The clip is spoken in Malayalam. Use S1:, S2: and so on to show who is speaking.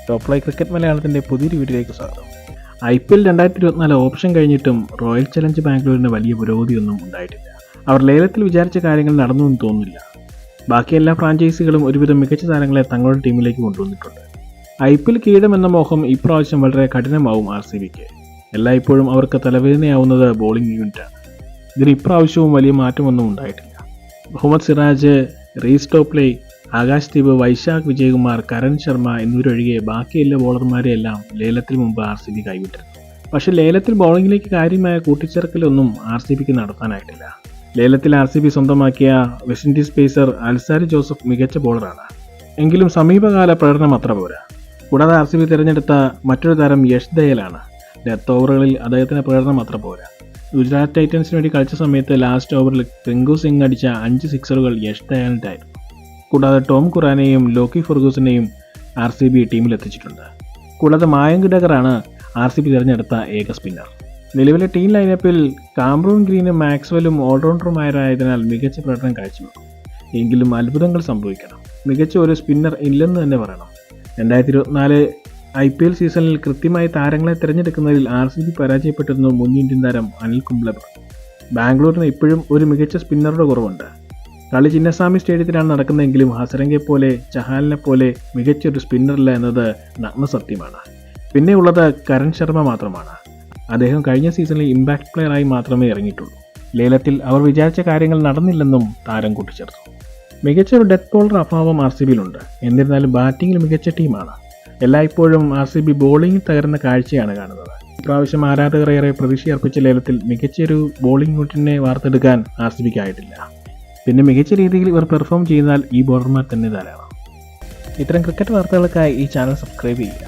S1: ടോപ്പ് ലൈ ക്രിക്കറ്റ് മലയാളത്തിൻ്റെ പുതിയൊരു വീഡിയോയിലേക്ക് സ്വാഗതം. IPL 2024 ഓപ്ഷൻ കഴിഞ്ഞിട്ടും റോയൽ ചലഞ്ച് ബാംഗ്ലൂരിന് വലിയ പുരോഗതിയൊന്നും ഉണ്ടായിട്ടില്ല. അവർ ലേലത്തിൽ വിചാരിച്ച കാര്യങ്ങൾ നടന്നുവെന്ന് തോന്നുന്നില്ല. ബാക്കി എല്ലാ ഫ്രാഞ്ചൈസികളും ഒരുവിധം മികച്ച താരങ്ങളെ തങ്ങളുടെ ടീമിലേക്ക് കൊണ്ടുവന്നിട്ടുണ്ട്. IPL കിരീടമെന്ന മോഹം ഇപ്രാവശ്യം വളരെ കഠിനമാവും RCBക്ക്. എല്ലായ്പ്പോഴും അവർക്ക് തലവേദനയാവുന്നത് ബോളിംഗ് യൂണിറ്റാണ്. ഇതിന് ഇപ്രാവശ്യവും വലിയ മാറ്റമൊന്നും ഉണ്ടായിട്ടില്ല. മുഹമ്മദ് സിറാജ്, റീസ് ടോപ്ലേ, ആകാശ് ദീപ്, വൈശാഖ് വിജയകുമാർ, കരൺ ശർമ്മ എന്നിവരൊഴികെ ബാക്കി എല്ലാ ബോളർമാരെയെല്ലാം ലേലത്തിന് മുമ്പ് RCB കൈവിട്ടിരുന്നു. പക്ഷേ ലേലത്തിൽ ബോളിംഗിലേക്ക് കാര്യമായ കൂട്ടിച്ചേർക്കലൊന്നും RCBക്ക് നടത്താനായിട്ടില്ല. ലേലത്തിൽ RCB സ്വന്തമാക്കിയ west Indies pacer Alzarri Joseph മികച്ച ബോളറാണ്. എങ്കിലും സമീപകാല പ്രകടനം അത്ര പോരാ. കൂടാതെ RCB തിരഞ്ഞെടുത്ത മറ്റൊരു താരം യഷ് ദയലാണ്. ഡെത്ത് ഓവറുകളിൽ അദ്ദേഹത്തിൻ്റെ പ്രകടനം അത്ര പോരാ. ഗുജറാത്ത് ടൈറ്റൻസിന് വേണ്ടി കളിച്ച സമയത്ത് ലാസ്റ്റ് ഓവറിൽ റിങ്കു സിംഗ് അടിച്ച 5 സിക്സറുകൾ യഷ് ദയാലിൻ്റെയായിരുന്നു. കൂടാതെ ടോം കുറാനെയും ലോക്കി ഫെർഗൂസനെയും RCB ടീമിലെത്തിച്ചിട്ടുണ്ട്. കൂടാതെ മായങ്ക് ഡഗറാണ് RCB തിരഞ്ഞെടുത്ത ഏക സ്പിന്നർ. നിലവിലെ ടീം ലൈനപ്പിൽ കാംറൂൺ ഗ്രീനും മാക്സ്വെല്ലും ഓൾറൗണ്ടർമാരായതിനാൽ മികച്ച പ്രകടനം കാഴ്ചവെക്കും. എങ്കിലും അത്ഭുതങ്ങൾ സംഭവിക്കണം. മികച്ച ഒരു സ്പിന്നർ ഇല്ലെന്ന് തന്നെ പറയണം. 2024 IPL സീസണിൽ കൃത്യമായി താരങ്ങളെ തിരഞ്ഞെടുക്കുന്നതിൽ RCB പരാജയപ്പെട്ടിരുന്നു മുൻ ഇന്ത്യൻ താരം അനിൽ കുംബ്ലെ. ബാംഗ്ലൂരിന് ഇപ്പോഴും ഒരു മികച്ച സ്പിന്നറുടെ കുറവുണ്ട്. കളി ചിന്നസ്വാമി സ്റ്റേഡിയത്തിലാണ് നടക്കുന്നതെങ്കിലും ഹസരംഗെ പോലെ, ചഹാലിനെ പോലെ മികച്ചൊരു സ്പിന്നറില്ല എന്നത് നഗ്ന സത്യമാണ്. പിന്നെ ഉള്ളത് കരൺ ശർമ്മ മാത്രമാണ്. അദ്ദേഹം കഴിഞ്ഞ സീസണിൽ ഇമ്പാക്ട് പ്ലെയറായി മാത്രമേ ഇറങ്ങിയിട്ടുള്ളൂ. ലേലത്തിൽ അവർ വിചാരിച്ച കാര്യങ്ങൾ നടന്നില്ലെന്നും താരം കൂട്ടിച്ചേർത്തു. മികച്ച ഒരു ഡെത്ത് ബോളർ അഭാവം RCBയിലുണ്ട്. എന്നിരുന്നാലും ബാറ്റിങ്ങിൽ മികച്ച ടീമാണ്. എല്ലായ്പ്പോഴും RCB ബോളിംഗിൽ തകരുന്ന കാഴ്ചയാണ് കാണുന്നത്. ഇപ്രാവശ്യം ആരാധകർ ഏറെ പ്രതീക്ഷയർപ്പിച്ച ലേലത്തിൽ മികച്ചൊരു ബോളിംഗ് യൂണിറ്റിനെ വാർത്തെടുക്കാൻ RCBക്ക് ആയിട്ടില്ല. പിന്നെ മികച്ച രീതിയിൽ ഇവർ പെർഫോം ചെയ്താൽ ഈ ബോളർമാർ തന്നെ ധാരാളം. ഇത്തരം ക്രിക്കറ്റ് വാർത്തകൾക്കായി ഈ ചാനൽ സബ്സ്ക്രൈബ് ചെയ്യുക.